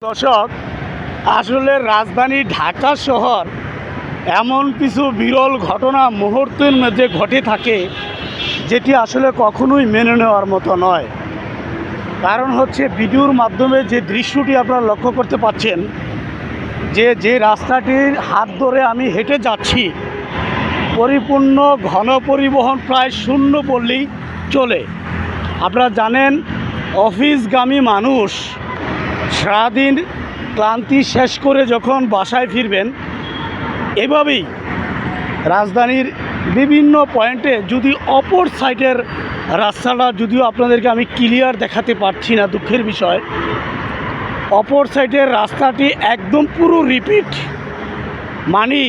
দর্শক, আসলে রাজধানী ঢাকা শহর এমন কিছু বিরল ঘটনা মুহূর্তের মধ্যে ঘটে থাকে যেটি আসলে কখনোই মেনে নেওয়ার মতো নয়। কারণ হচ্ছে ভিডিওর মাধ্যমে যে দৃশ্যটি আপনারা লক্ষ্য করতে পাচ্ছেন, যে রাস্তাটির হাত ধরে আমি হেঁটে যাচ্ছি, পরিপূর্ণ ঘন পরিবহন প্রায় শূন্য বললেই চলে। আপনারা জানেন, অফিসগামী মানুষ সারাদিন ক্লান্তি শেষ করে যখন বাসায় ফিরবেন, এভাবেই রাজধানীর বিভিন্ন পয়েন্টে যদি অপর সাইডের রাস্তাটা, যদিও আপনাদেরকে আমি ক্লিয়ার দেখাতে পারছি না, দুঃখের বিষয়, অপর সাইডের রাস্তাটি একদম পুরো রিপিট, মানে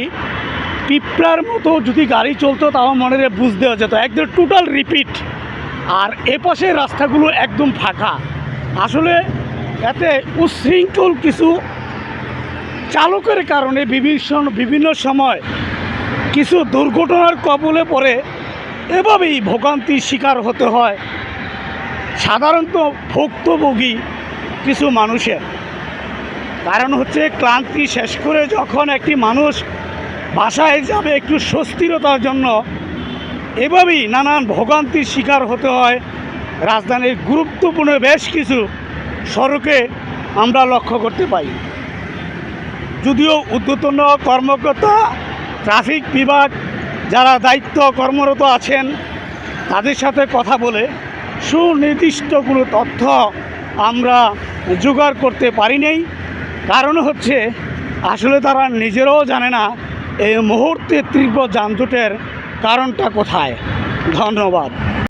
পিঁপড়ার মতো যদি গাড়ি চলতো তাও মনে বুঝতে দেওয়া যেত, একদম টোটাল রিপিট। আর এপাশের রাস্তাগুলো একদম ফাঁকা। আসলে এতে উচ্ছৃঙ্খল কিছু চালকের কারণে বিভিন্ন সময় কিছু দুর্ঘটনার কবলে পড়ে এভাবেই ভোগান্তির শিকার হতে হয় সাধারণত ভুক্তভোগী কিছু মানুষের। কারণ হচ্ছে, ক্লান্তি শেষ করে যখন একটি মানুষ বাসায় যাবে একটু স্বস্তিরতার জন্য, এভাবেই নানান ভোগান্তির শিকার হতে হয় রাজধানীর গুরুত্বপূর্ণ বেশ কিছু সড়কে আমরা লক্ষ্য করতে পাই। যদিও ঊর্ধ্বতন কর্মকর্তা, ট্রাফিক বিভাগ যারা দায়িত্ব কর্মরত আছেন, তাদের সাথে কথা বলে সুনির্দিষ্ট কোনো তথ্য আমরা জোগাড় করতে পারি নাই। কারণ হচ্ছে, আসলে তারা নিজেরাও জানে না এই মুহূর্তে তীব্র যানজটের কারণটা কোথায়। ধন্যবাদ।